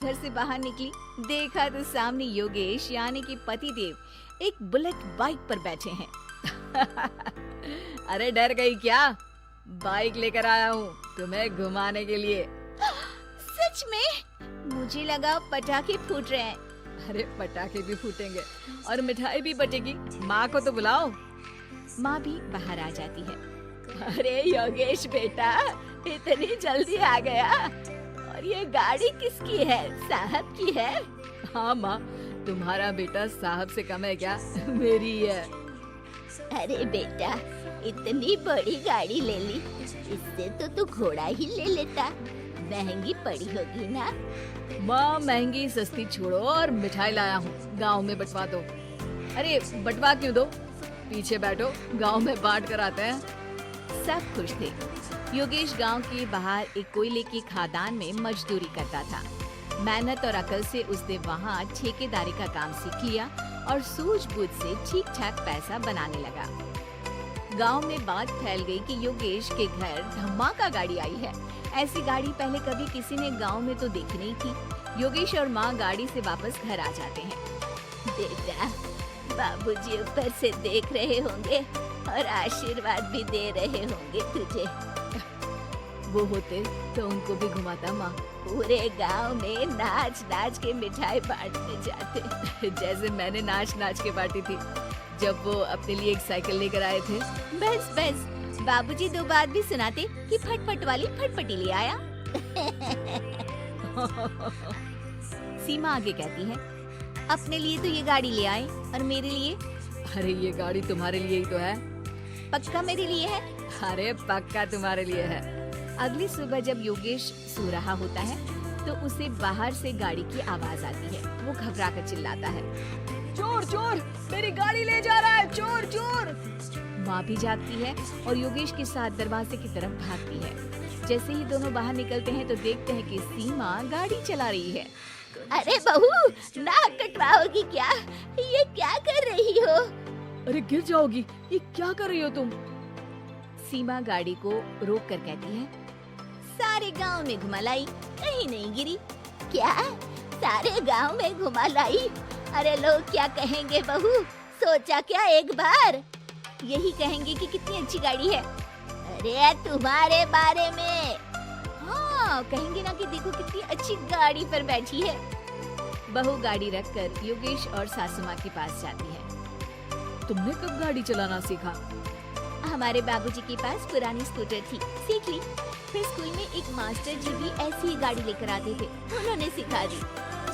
घर से बाहर निकली, देखा तो सामने योगेश यानी कि पतिदेव एक बुलेट बाइक पर बैठे हैं। अरे डर गई क्या? बाइक लेकर आया हूँ तुम्हें घुमाने के लिए। सच में? मुझे लगा पटाखे फूट रहे हैं। अरे पटाखे भी फूटेंगे और मिठाई भी बटेगी। माँ को तो बुलाओ। माँ भी बाहर आ जाती है। अरे योगेश बेटा, इतनी जल्दी आ गया? और ये गाड़ी किसकी है? साहब की है? हाँ माँ, तुम्हारा बेटा साहब से कम है क्या? मेरी है। अरे बेटा, इतनी बड़ी गाड़ी ले ली, इससे तो तू घोड़ा ही ले लेता। महंगी पड़ी होगी ना? माँ महंगी सस्ती छोड़ो और मिठाई लाया हूँ, गांव में बंटवा दो। अरे बंटवा क्यों दो? पीछे बैठो, गांव में बांट कर आते हैं। सब खुश थे। योगेश गांव के बाहर एक कोयले की खदान में मजदूरी करता था। मेहनत और अकल से उसने वहाँ ठेकेदारी का काम सीख लिया और सूझबूझ से ठीक ठाक पैसा बनाने लगा। गांव में बात फैल गई कि योगेश के घर धमाका गाड़ी आई है। ऐसी गाड़ी पहले कभी किसी ने गांव में तो देखी नहीं थी। योगेश और माँ गाड़ी से वापस घर आ जाते हैं। बेटा, बाबूजी ऊपर से देख रहे होंगे और आशीर्वाद भी दे रहे होंगे तुझे। वो होते तो उनको भी घुमाता माँ। पूरे गांव में नाच नाच के मिठाई बांटने जाते। जैसे मैंने नाच नाच के बांटी थी जब वो अपने लिए एक साइकिल लेकर आए थे। बस बस, बाबूजी दो बात भी सुनाते कि फटफट वाली फटफटी ले आया। सीमा आगे कहती है, अपने लिए तो ये गाड़ी ले आए और मेरे लिए? अरे ये गाड़ी तुम्हारे लिए ही तो है। पक्का मेरे लिए है? अरे पक्का तुम्हारे लिए है। अगली सुबह जब योगेश सो रहा होता है तो उसे बाहर से गाड़ी की आवाज आती है। वो घबरा कर चिल्लाता है, चोर चोर, मेरी गाड़ी ले जा रहा है, चोर चोर। माँ भी जागती है और योगेश के साथ दरवाजे की तरफ भागती है। जैसे ही दोनों बाहर निकलते हैं तो देखते हैं कि सीमा गाड़ी चला रही है। अरे बहू, नाक कटवाओगी क्या? ये क्या कर रही हो? अरे गिर जाओगी, ये क्या कर रही हो तुम? सीमा गाड़ी को रोक कर कहती है, सारे गांव में घुमा लाई, कहीं नहीं गिरी। क्या? सारे गांव में घुमा लाई? अरे लोग क्या कहेंगे बहू? सोचा क्या एक बार? यही कहेंगे कि कितनी अच्छी गाड़ी है। अरे तुम्हारे बारे में। हाँ, कहेंगे ना कि देखो कितनी अच्छी गाड़ी पर बैठी है। बहू गाड़ी रखकर योगेश और सासू माँ के पास जाती है। तुमने कब गाड़ी चलाना सीखा? हमारे बाबूजी के पास पुरानी स्कूटर थी, सीख ली। फिर स्कूल में एक मास्टर जी भी ऐसी ही गाड़ी लेकर आते थे, उन्होंने सिखा दी।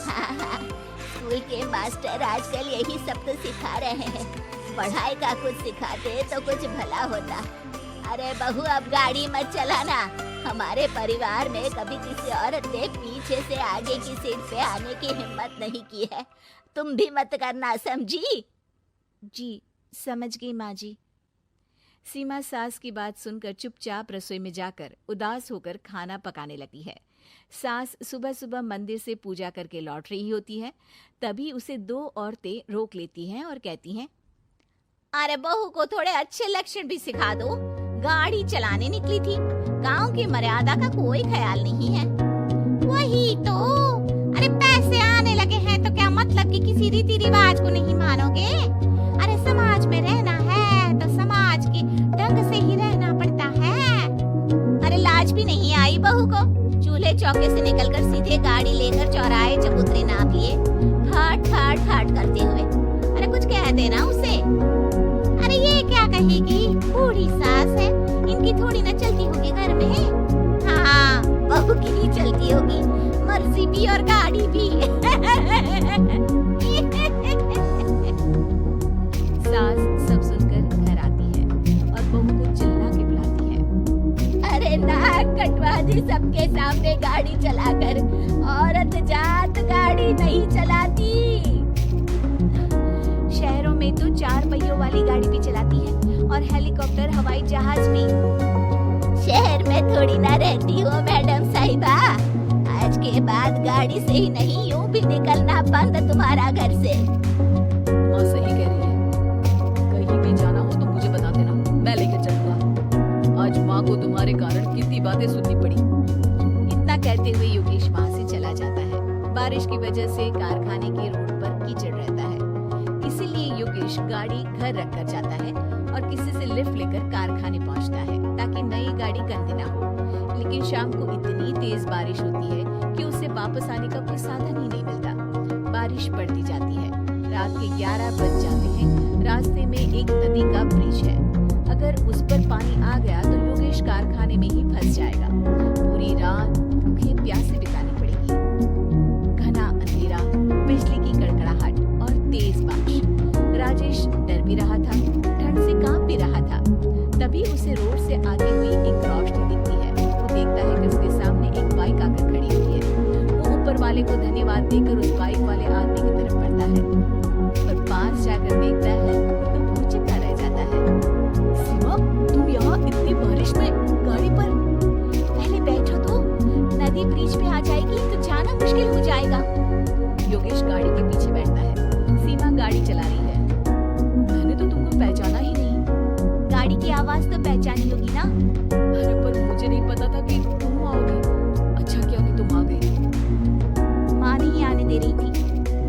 हाँ, स्कूल के मास्टर आजकल यही सब तो सिखा रहे हैं। पढ़ाई का कुछ सिखाते तो कुछ भला होता। अरे बहू, अब गाड़ी मत चलाना। हमारे परिवार में कभी किसी औरत ने पीछे से आगे की सीट पे आने की हिम्मत नहीं की है। तुम भी मत करना, समझी? जी समझ गई माँ जी। सीमा सास की बात सुनकर चुपचाप रसोई में जाकर उदास होकर खाना पकाने लगती है। सास सुबह सुबह मंदिर से पूजा करके लौट रही होती है। तभी उसे दो औरतें रोक लेती हैं और कहती हैं, अरे बहू को थोड़े अच्छे लक्षण भी सिखा दो। गाड़ी चलाने निकली थी, गांव की मर्यादा का कोई ख्याल नहीं है। वही तो, अरे पैसे आने लगे हैं तो क्या मतलब कि किसी रीति रिवाज को नहीं मानोगे? अरे समाज में रहना है तो समाज के ढंग से ही रहना पड़ता है। अरे लाज भी नहीं आई बहू को? चूल्हे चौके से निकलकर सीधे गाड़ी लेकर चौराहे चबूतरे नाप लिए, ठाट ठाट ठाट करते हुए। अरे कुछ कह देना उसे। अरे ये क्या कहेगी? बूढ़ी सास है, इनकी थोड़ी ना चलती होगी घर में। हाँ, बहू की ही चलती होगी, मर्जी भी और गाड़ी भी। सास सब सुनकर घर आती है और बहू को चिल्ला के बुलाती है। अरे नाक कटवा दी सबके सामने गाड़ी चलाकर। औरत जात गाड़ी नहीं चलाती। शहरों में तो 4 पहियों वाली गाड़ी भी चलाती है और हेलीकॉप्टर, हवाई जहाज भी। शहर में थोड़ी ना रहती हो मैडम साहिबा। आज के बाद गाड़ी से ही नहीं, यूं भी निकलना बंद तुम्हारा घर से। माँ सही कह रही है, कहीं भी जाना हो तो मुझे बता देना, मैं लेकर चलूंगा। आज माँ को तुम्हारे कारण कितनी बातें सुननी पड़ी। इतना कहते हुए योगेश वहाँ से चला जाता है। बारिश की वजह से कारखाने की रोड पर कीचड़ रहता है, इसीलिए योगेश गाड़ी घर रख कर जाता है और किसी से लिफ्ट लेकर कारखाने पहुंचता है ताकि नई गाड़ी गंदी ना हो। लेकिन शाम को इतनी तेज बारिश होती है कि उसे वापस आने का कोई साधन ही नहीं मिलता। बारिश बढ़ती जाती है, रात के 11 बज जाते हैं। रास्ते में एक नदी का ब्रिज है, अगर उस पर पानी आ गया तो योगेश कारखाने में ही फंस जाएगा। पूरी रात भूखे प्यासे बितानी पड़ेगी। घना अंधेरा, बिजली की कड़कड़ाहट और तेज बारिश। राजेश डर भी रहा था, ठंड से कांप भी रहा था। तभी उसे रोड से आती हुई एक रोशनी दिखती है। वो देखता है कि उसके सामने एक बाइक आकर खड़ी हुई है। वो ऊपर वाले को धन्यवाद देकर उस बाइक वाले आदमी की तरफ बढ़ता है, पर पास जाकर देखता है तो भौंचक्का रह जाता है। सीमा, तुम यहाँ इतनी बारिश में गाड़ी पर? पहले बैठो तो, नदी ब्रिज पे आ जाएगी तो जाना मुश्किल हो जाएगा। योगेश गाड़ी के पीछे बैठता है। सीमा गाड़ी चला रही है। मैंने तो तुमको पहचाना ही नहीं। गाड़ी की आवाज तो पहचानी होगी ना? अरे पर मुझे नहीं पता था कि तुम आओगे। अच्छा किया कि तुम आ गई। माँ नहीं आने दे रही थी,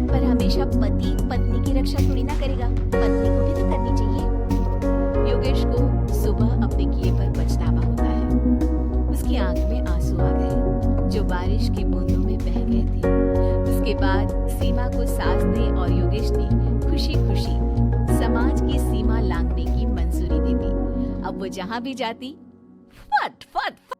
पर हमेशा पति पत्नी की रक्षा थोड़ी ना करेगा, पत्नी को भी तो करनी चाहिए। योगेश को सुबह अपने किए पर पछतावा होता है। उसकी आंख में आंसू आ गए जो बारिश की बूंदों में बह गए थे। उसके बाद सीमा को सास ने और योगेश ने खुशी खुशी समाज की सीमा लांघने की मंजूरी दे दी। अब वो जहाँ भी जाती फट फट